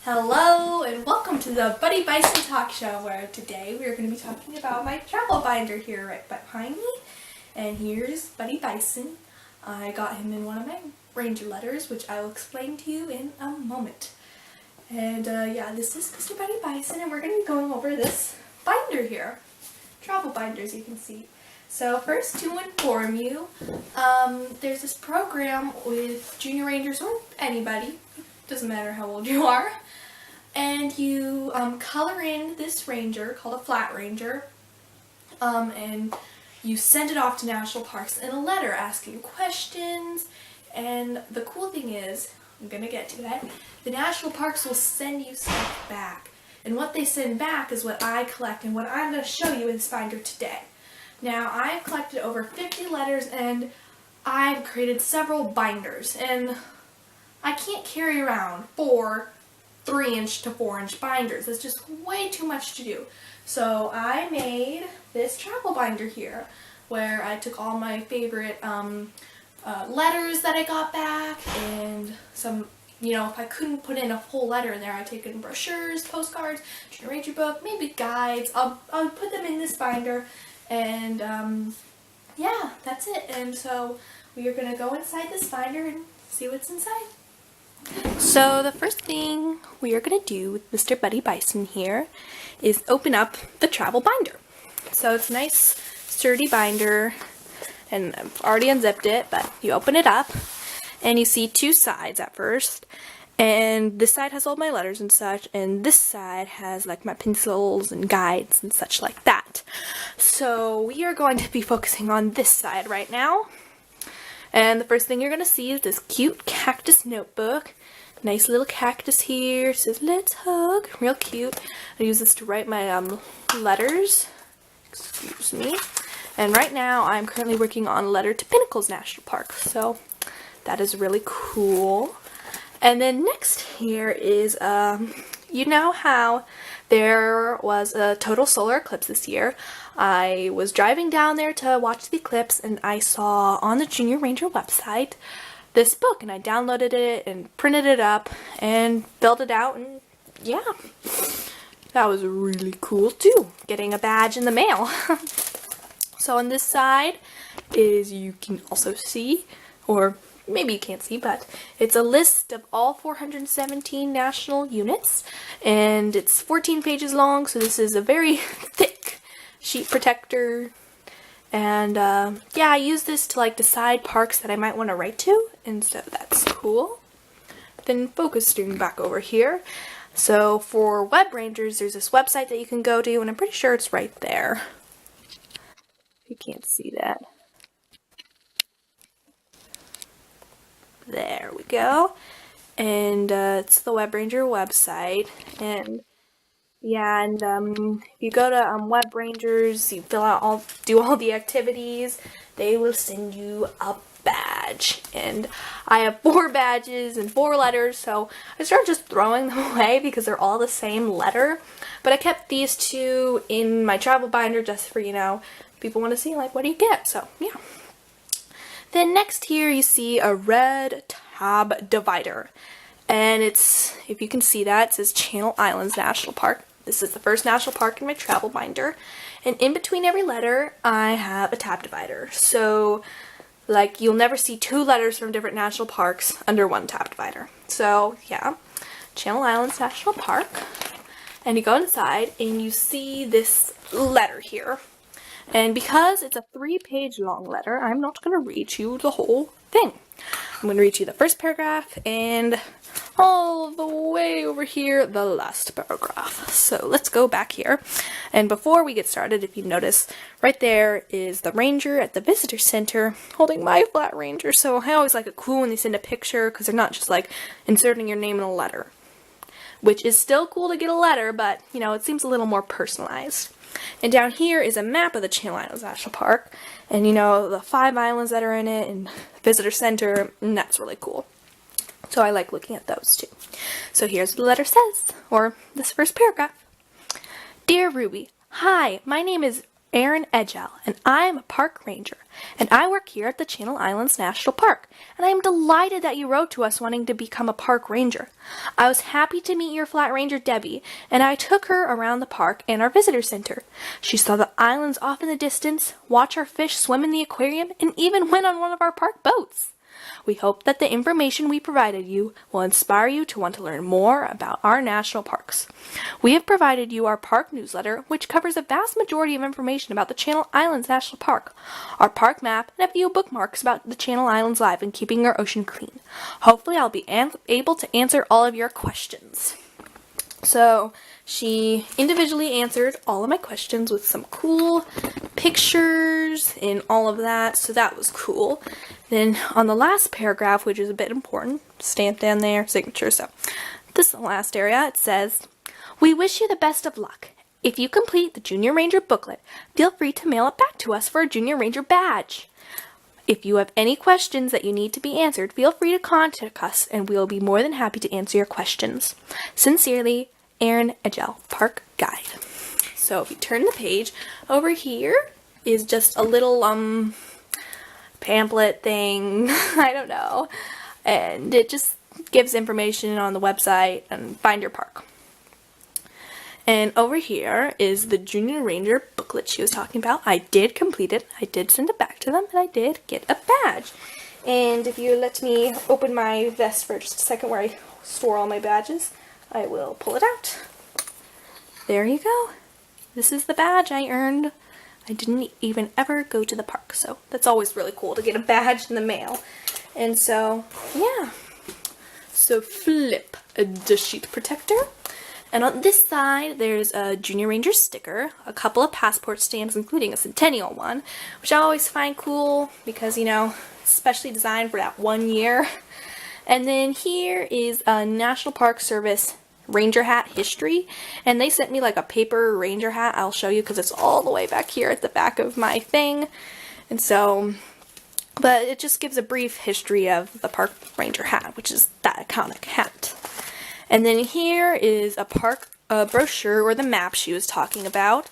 Hello and welcome to the Buddy Bison Talk Show, where today we are going to be talking about my travel binder here right behind me. And here's Buddy Bison. I got him in one of my ranger letters, which I will explain to you in a moment. And yeah, this is Mr. Buddy Bison, and we're going to be going over this binder here. Travel binders, you can see. So first, to inform you, there's this program with junior rangers or anybody, doesn't matter how old you are, and you color in this ranger called a flat ranger, and you send it off to national parks in a letter asking questions. And the cool thing is, I'm gonna get to that, the national parks will send you stuff back, and what they send back is what I collect and what I'm going to show you in this binder today. Now, I've collected over 50 letters and I've created several binders, and I can't carry around 4 3-inch to 4-inch binders. It's just way too much to do. So I made this travel binder here, where I took all my favorite letters that I got back, and some, if I couldn't put in a full letter in there, I'd take in brochures, postcards, junior ranger book, maybe guides. I'll put them in this binder, and yeah, that's it. And so we are going to go inside this binder and see what's inside. So the first thing we are going to do with Mr. Buddy Bison here is open up the travel binder. So it's a nice sturdy binder, and I've already unzipped it, but you open it up and you see 2 sides at first, and this side has all my letters and such, and this side has like my pencils and guides and such like that. So we are going to be focusing on this side right now. And the first thing you're going to see is this cute cactus notebook. Nice little cactus here. It says, "Let's hug." Real cute. I use this to write my letters. Excuse me. And right now I'm currently working on a letter to Pinnacles National Park. So that is really cool. And then next here is, you know how there was a total solar eclipse this year. I was driving down there to watch the eclipse, and I saw on the Junior Ranger website this book, and I downloaded it and printed it up and filled it out, and yeah, that was really cool too, getting a badge in the mail. So on this side is, you can also see, or maybe you can't see, but it's a list of all 417 national units, and it's 14 pages long, so this is a very thick sheet protector. And yeah, I use this to decide parks that I might want to write to, and so that's cool. Then focusing back over here. So for web rangers, there's this website that you can go to, and I'm pretty sure it's right there. You can't see that. There we go. And it's the Web Ranger website. And yeah, and if you go to Web Rangers, you do all the activities, they will send you a badge. And I have 4 badges and 4 letters, so I started just throwing them away because they're all the same letter. But I kept these 2 in my travel binder just for, people want to see, what do you get? So, yeah. Then next here you see a red tab divider, and it's, if you can see that, it says Channel Islands National Park. This is the first national park in my travel binder, and in between every letter I have a tab divider. So you'll never see 2 letters from different national parks under one tab divider. So yeah, Channel Islands National Park, and you go inside and you see this letter here. And because it's a 3-page long letter, I'm not going to read you the whole thing. I'm going to read you the first paragraph and all the way over here, the last paragraph. So let's go back here. And before we get started, if you notice, right there is the ranger at the visitor center holding my flat ranger. So I always like it cool when they send a picture, because they're not just inserting your name in a letter, which is still cool to get a letter, but it seems a little more personalized. And down here is a map of the Channel Islands National Park, and the 5 islands that are in it, and visitor center, and that's really cool. So I like looking at those too. So here's what the letter says, or this first paragraph. Dear Ruby, hi, my name is Aaron Edgell, and I am a park ranger, and I work here at the Channel Islands National Park, and I am delighted that you wrote to us wanting to become a park ranger. I was happy to meet your flat ranger Debbie, and I took her around the park and our visitor center. She saw the islands off in the distance, watched our fish swim in the aquarium, and even went on one of our park boats. We hope that the information we provided you will inspire you to want to learn more about our national parks. We have provided you our park newsletter, which covers a vast majority of information about the Channel Islands National Park, our park map, and a few bookmarks about the Channel Islands Live and keeping our ocean clean. Hopefully I'll be able to answer all of your questions. So she individually answered all of my questions with some cool pictures and all of that, so that was cool. Then on the last paragraph, which is a bit important, stamp down there, signature, so this is the last area, it says, "We wish you the best of luck. If you complete the Junior Ranger booklet, feel free to mail it back to us for a Junior Ranger badge. If you have any questions that you need to be answered, feel free to contact us and we'll be more than happy to answer your questions. Sincerely, Aaron Edgell, Park Guide." So if you turn the page, over here is just a little pamphlet thing, I don't know, and it just gives information on the website and find your park. And over here is the Junior Ranger booklet she was talking about. I did complete it, I did send it back to them, and I did get a badge. And if you let me open my vest for just a second where I store all my badges, I will pull it out. There you go. This is the badge I earned. I didn't even ever go to the park, so that's always really cool to get a badge in the mail. And so, yeah. So flip the sheet protector. And on this side, there's a Junior Ranger sticker, a couple of passport stamps, including a Centennial one, which I always find cool because, you know, it's specially designed for that 1 year. And then here is a National Park Service ranger hat history, and they sent me like a paper ranger hat. I'll show you because it's all the way back here at the back of my thing. And so, but it just gives a brief history of the park ranger hat, which is that iconic hat. And then here is a park brochure, or the map she was talking about.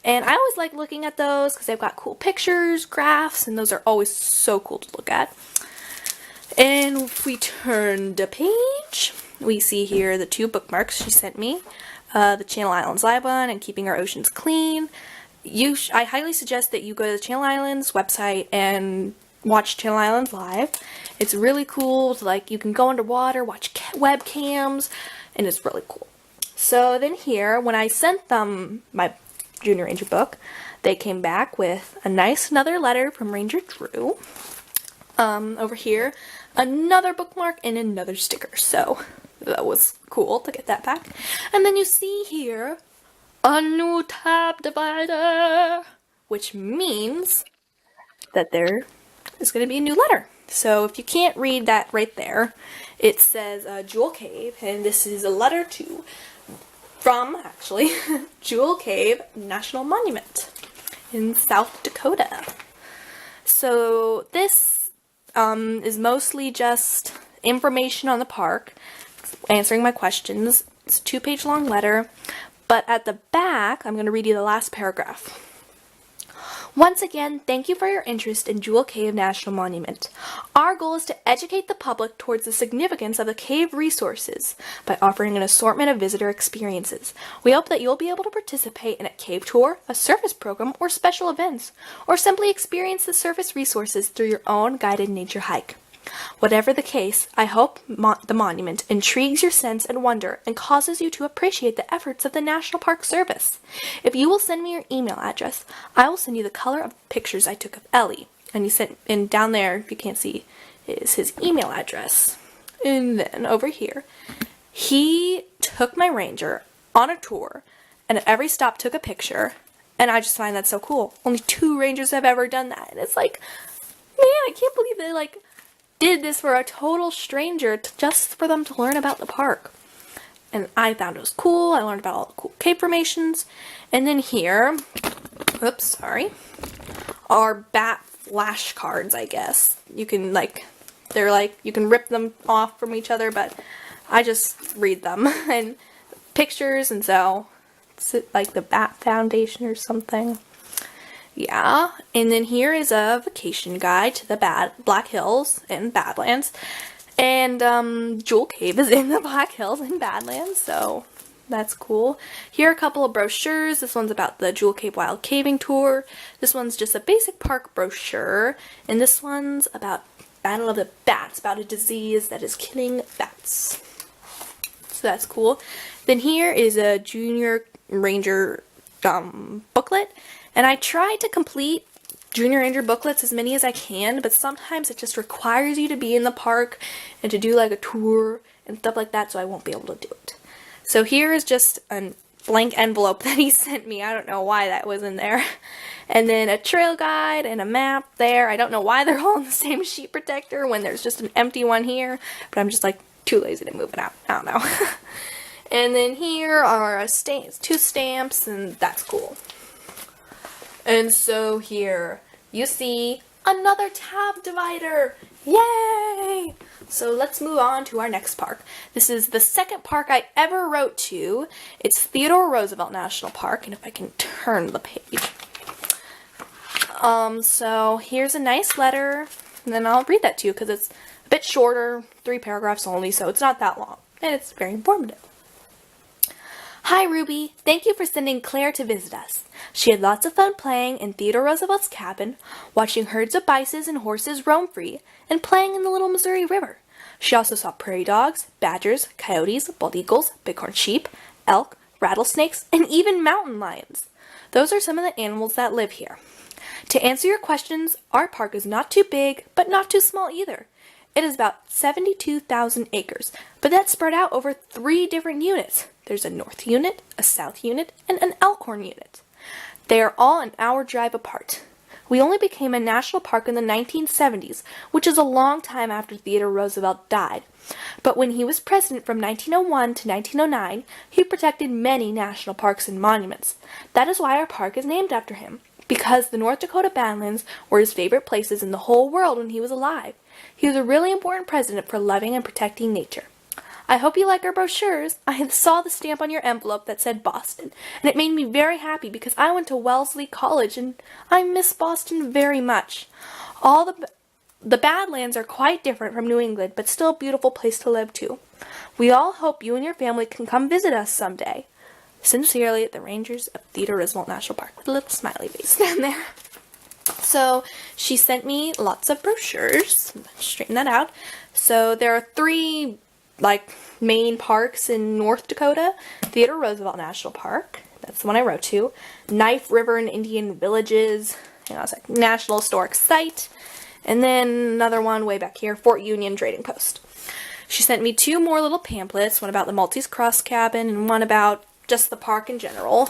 And I always like looking at those because they've got cool pictures, graphs, and those are always so cool to look at. And if we turn the page, we see here the 2 bookmarks she sent me, the Channel Islands Live one and Keeping Our Oceans Clean. I highly suggest that you go to the Channel Islands website and watch Channel Islands Live. It's really cool. You can go underwater, watch webcams, and it's really cool. So then here, when I sent them my Junior Ranger book, they came back with another letter from Ranger Drew. Over here, another bookmark and another sticker. So that was cool to get that back. And then you see here a new tab divider, which means that there is going to be a new letter. So if you can't read that right there, it says Jewel Cave, and this is a letter from Jewel Cave National Monument in South Dakota. So this is mostly just information on the park, answering my questions. It's a 2-page long letter, but at the back, I'm going to read you the last paragraph. Once again, thank you for your interest in Jewel Cave National Monument. Our goal is to educate the public towards the significance of the cave resources by offering an assortment of visitor experiences. We hope that you'll be able to participate in a cave tour, a service program, or special events, or simply experience the surface resources through your own guided nature hike. Whatever the case, I hope the monument intrigues your sense and wonder and causes you to appreciate the efforts of the National Park Service. If you will send me your email address, I will send you the color of pictures I took of Ellie. And down there, if you can't see, is his email address. And then over here, he took my ranger on a tour and at every stop took a picture. And I just find that so cool. Only 2 rangers have ever done that. And it's like, man, I can't believe they did this for a total stranger just for them to learn about the park. And I found it was cool. I learned about all the cool cave formations. And then here, are bat flashcards, I guess. You can you can rip them off from each other, but I just read them and pictures, and so it's like the Bat Foundation or something. Yeah, and then here is a vacation guide to the Black Hills and Badlands. And Jewel Cave is in the Black Hills and Badlands, so that's cool. Here are a couple of brochures. This one's about the Jewel Cave Wild Caving Tour. This one's just a basic park brochure. And this one's about Battle of the Bats, about a disease that is killing bats. So that's cool. Then here is a Junior Ranger booklet. And I try to complete Junior Ranger booklets as many as I can, but sometimes it just requires you to be in the park and to do like a tour and stuff like that, so I won't be able to do it. So here is just a blank envelope that he sent me. I don't know why that was in there. And then a trail guide and a map there. I don't know why they're all in the same sheet protector when there's just an empty one here, but I'm just like too lazy to move it out. I don't know. And then here are two stamps, and that's cool. And so here you see another tab divider. Yay! So let's move on to our next park. This is the second park I ever wrote to. It's Theodore Roosevelt National Park, and if I can turn the page. So here's a nice letter, and then I'll read that to you because it's a bit shorter, 3 paragraphs only, so it's not that long, and it's very informative. Hi, Ruby. Thank you for sending Claire to visit us. She had lots of fun playing in Theodore Roosevelt's cabin, watching herds of bison and horses roam free, and playing in the Little Missouri River. She also saw prairie dogs, badgers, coyotes, bald eagles, bighorn sheep, elk, rattlesnakes, and even mountain lions. Those are some of the animals that live here. To answer your questions, our park is not too big, but not too small either. It is about 72,000 acres, but that's spread out over 3 different units. There's a north unit, a south unit, and an Elkhorn unit. They are all an hour drive apart. We only became a national park in the 1970s, which is a long time after Theodore Roosevelt died. But when he was president from 1901 to 1909, he protected many national parks and monuments. That is why our park is named after him, because the North Dakota Badlands were his favorite places in the whole world when he was alive. He was a really important president for loving and protecting nature. I hope you like our brochures. I saw the stamp on your envelope that said Boston, and it made me very happy because I went to Wellesley College and I miss Boston very much. The Badlands are quite different from New England, but still a beautiful place to live too. We all hope you and your family can come visit us someday. Sincerely, the Rangers of Theodore Roosevelt National Park, with a little smiley face down there. So she sent me lots of brochures. Straighten that out. So there are 3 main parks in North Dakota. Theodore Roosevelt National Park, that's the one I wrote to. Knife River and Indian Villages, it's like National Historic Site. And then another one way back here, Fort Union Trading Post. She sent me 2 more little pamphlets, one about the Maltese Cross Cabin and one about just the park in general.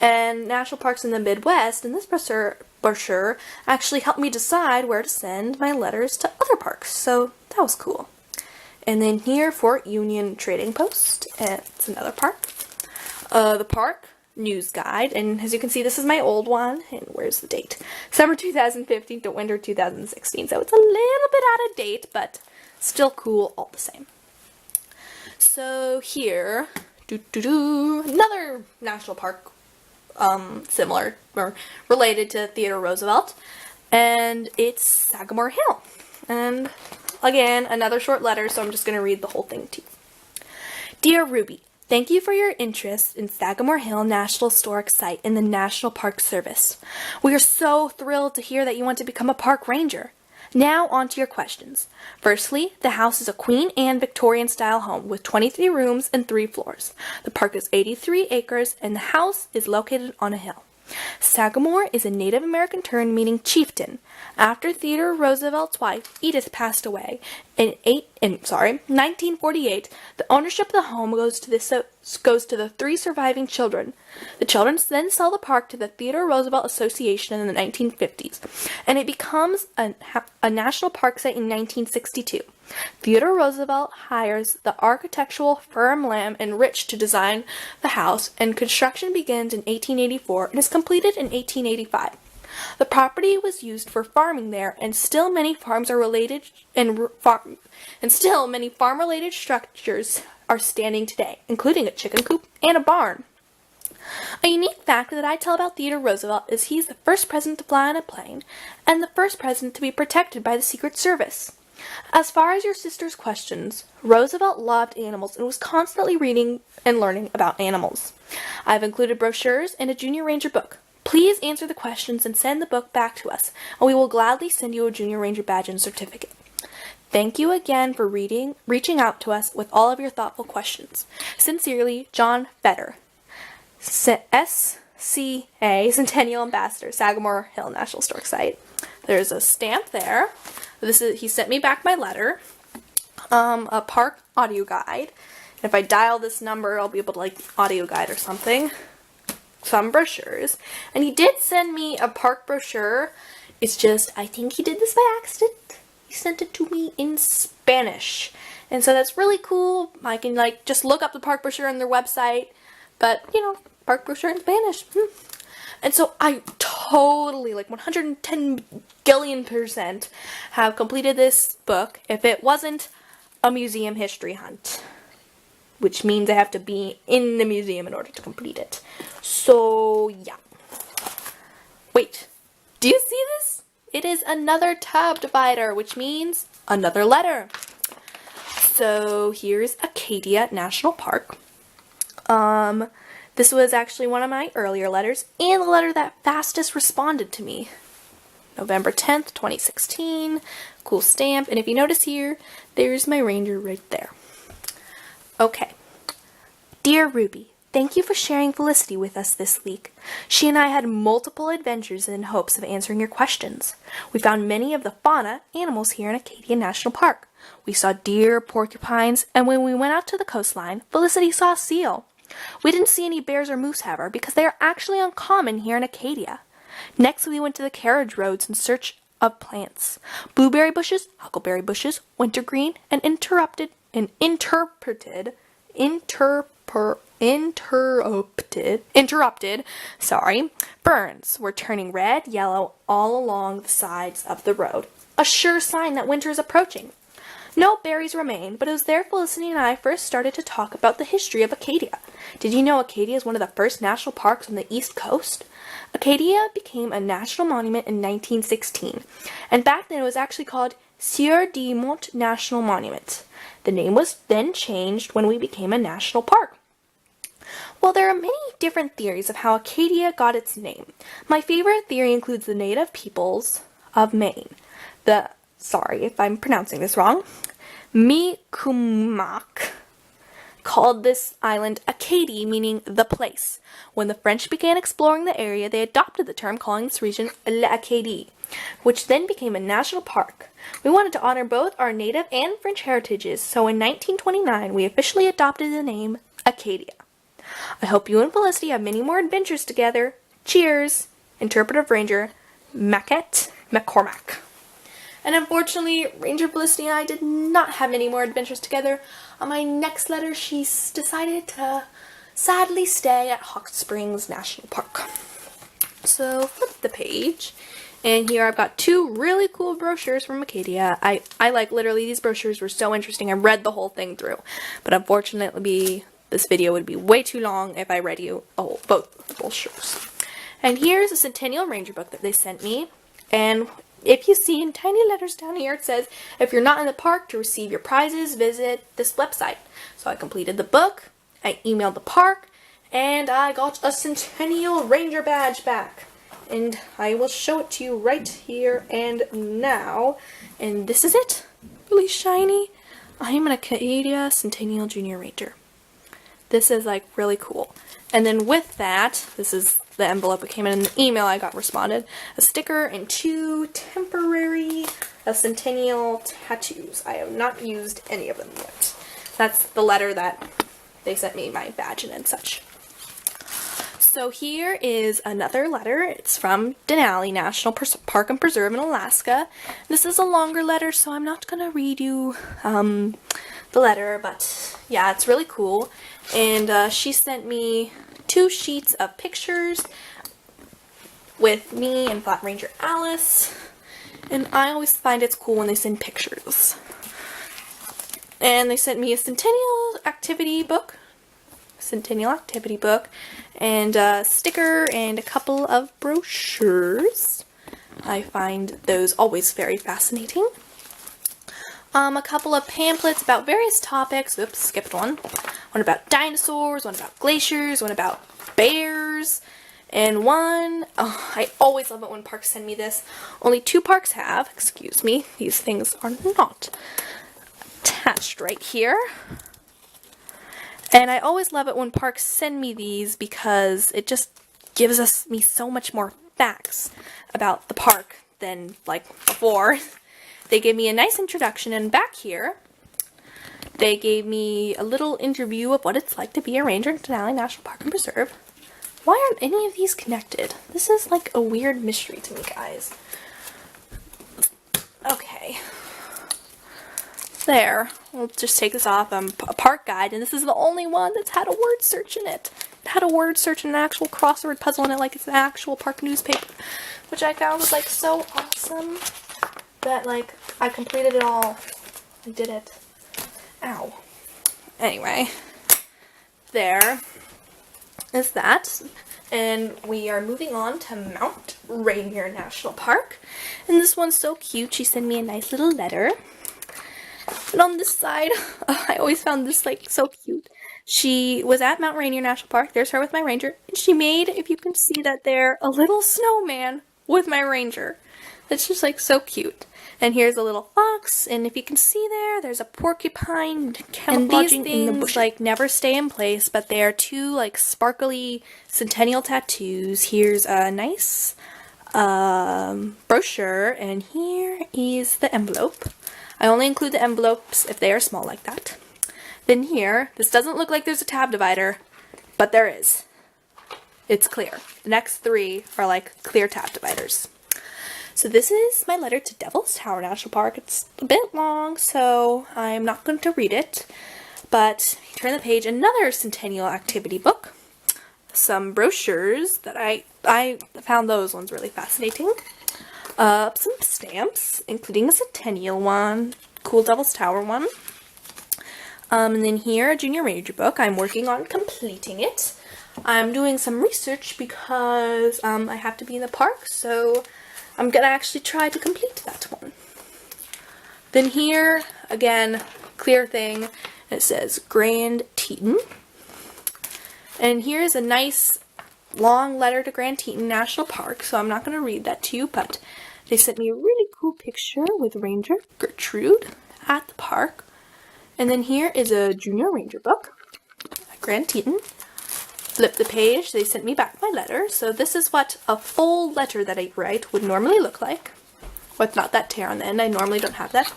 And national parks in the Midwest, and this brochure actually helped me decide where to send my letters to other parks, so that was cool. And then here, Fort Union Trading Post, and it's another park. The park news guide, and as you can see, this is my old one, and where's the date? Summer 2015 to winter 2016, so it's a little bit out of date, but still cool all the same. So here, another national park similar or related to Theodore Roosevelt, and it's Sagamore Hill. And again, another short letter, so I'm just going to read the whole thing to you. Dear Ruby, thank you for your interest in Sagamore Hill National Historic Site in the National Park Service. We are so thrilled to hear that you want to become a park ranger. Now on to your questions. Firstly, the house is a Queen Anne Victorian-style home with 23 rooms and 3 floors. The park is 83 acres and the house is located on a hill. Sagamore is a Native American term meaning chieftain. After Theodore Roosevelt's wife, Edith, passed away in 1948, the ownership of the home goes to the 3 surviving children. The children then sell the park to the Theodore Roosevelt Association in the 1950s, and it becomes a national park site in 1962. Theodore Roosevelt hires the architectural firm Lamb and Rich to design the house, and construction begins in 1884 and is completed in 1885. The property was used for farming there, and still many farms are related, and still many farm-related structures are standing today, including a chicken coop and a barn. A unique fact that I tell about Theodore Roosevelt is he's the first president to fly on a plane and the first president to be protected by the Secret Service. As far as your sister's questions, Roosevelt loved animals and was constantly reading and learning about animals. I've included brochures and a Junior Ranger book. Please answer the questions and send the book back to us, and we will gladly send you a Junior Ranger badge and certificate. Thank you again for reaching out to us with all of your thoughtful questions. Sincerely, John Fetter, SCA, Centennial Ambassador, Sagamore Hill National Historic Site. There's a stamp there. He sent me back my letter, a park audio guide. If I dial this number, I'll be able to audio guide or something. Some brochures. And he did send me a park brochure. It's just, I think he did this by accident. He sent it to me in Spanish. And so that's really cool. I can just look up the park brochure on their website. But, park brochure in Spanish. And so I totally, 110 gillion% have completed this book if it wasn't a museum history hunt. Which means I have to be in the museum in order to complete it. So, yeah. Wait, do you see this? It is another tab divider, which means another letter. So, here's Acadia National Park. This was actually one of my earlier letters, and the letter that fastest responded to me. November 10th, 2016. Cool stamp. And if you notice here, there's my ranger right there. Okay. Dear Ruby, thank you for sharing Felicity with us this week. She and I had multiple adventures in hopes of answering your questions. We found many of the fauna animals here in Acadia National Park. We saw deer, porcupines, and when we went out to the coastline, Felicity saw a seal. We didn't see any bears or moose, however, because they are actually uncommon here in Acadia. Next, we went to the carriage roads in search of plants. Blueberry bushes, huckleberry bushes, wintergreen, and interrupted ferns were turning red, yellow all along the sides of the road. A sure sign that winter is approaching. No berries remain, but it was there Felicity and I first started to talk about the history of Acadia. Did you know Acadia is one of the first national parks on the East Coast? Acadia became a national monument in 1916, and back then it was actually called Sieur de Mont National Monument. The name was then changed when we became a national park. Well, there are many different theories of how Acadia got its name. My favorite theory includes the native peoples of Maine. Sorry if I'm pronouncing this wrong. Mi'kmaq called this island Acadie, meaning the place. When the French began exploring the area, they adopted the term, calling this region l'Acadie, which then became a national park. We wanted to honor both our native and French heritages, so in 1929 we officially adopted the name Acadia. I hope you and Felicity have many more adventures together. Cheers! Interpretive Ranger, Maquette McCormack. And unfortunately, Ranger Felicity and I did not have any more adventures together. On my next letter, she decided to sadly stay at Hot Springs National Park. So, flip the page. And here I've got two really cool brochures from Acadia. I literally, these brochures were so interesting. I read the whole thing through. But unfortunately, this video would be way too long if I read you both brochures. And here's a Centennial Ranger book that they sent me. And if you see in tiny letters down here, it says, if you're not in the park to receive your prizes, visit this website. So I completed the book, I emailed the park, and I got a Centennial Ranger badge back. And I will show it to you right here and now. And this is it. Really shiny. I am an Acadia Centennial Junior Ranger. This is really cool. And then with that, this is the envelope that came in the email I got responded. A sticker and two temporary Centennial tattoos. I have not used any of them yet. That's the letter that they sent me my badge in and such. So here is another letter. It's from Denali National Park and Preserve in Alaska. This is a longer letter, so I'm not going to read you the letter, but yeah, it's really cool. And she sent me 2 sheets of pictures with me and Flat Ranger Alice. And I always find it's cool when they send pictures. And they sent me a Centennial activity book. Centennial Activity book, and a sticker and a couple of brochures. I find those always very fascinating. A couple of pamphlets about various topics. Oops, skipped one. One about dinosaurs, one about glaciers, one about bears, and one, oh, I always love it when parks send me this. Only 2 parks have, excuse me, these things are not attached right here. And I always love it when parks send me these because it just gives me so much more facts about the park than like before. They gave me a nice introduction, and back here they gave me a little interview of what it's like to be a ranger in Denali National Park and Preserve. Why aren't any of these connected? This is like a weird mystery to me, guys. Okay. There. We'll just take this off. A park guide, and this is the only one that's had a word search in it. It had a word search and an actual crossword puzzle in it, like it's an actual park newspaper, which I found was like so awesome that like I completed it all. I did it. Ow. Anyway, there is that. And we are moving on to Mount Rainier National Park. And this one's so cute. She sent me a nice little letter. And on this side, I always found this like so cute. She was at Mount Rainier National Park. There's her with my ranger. And she made, if you can see that there, a little snowman with my ranger. It's just like so cute. And here's a little fox, and if you can see there's a porcupine camouflaging in the bush. Like never stay in place, but they are 2 like sparkly centennial tattoos. Here's a nice brochure, and here is the envelope. I only include the envelopes if they are small like that. Then here, this doesn't look like there's a tab divider, but there is. It's clear. The next 3 are like clear tab dividers. So this is my letter to Devil's Tower National Park. It's a bit long, so I'm not going to read it. But turn the page, another Centennial Activity book. Some brochures that I found those ones really fascinating. Some stamps, including a Centennial one, cool Devil's Tower one. And then here, a Junior Ranger book. I'm working on completing it. I'm doing some research because I have to be in the park, so I'm gonna actually try to complete that one. Then here, again, clear thing. It says Grand Teton. And here's a nice long letter to Grand Teton National Park, so I'm not gonna read that to you, but they sent me a really cool picture with Ranger Gertrude at the park. And then here is a Junior Ranger book at Grand Teton. Flip the page, they sent me back my letter. So this is what a full letter that I write would normally look like. With not that tear on the end, I normally don't have that.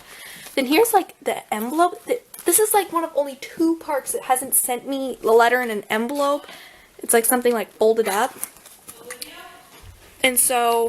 Then here's like the envelope. This is like one of only 2 parks that hasn't sent me the letter in an envelope. It's like something like folded up. And so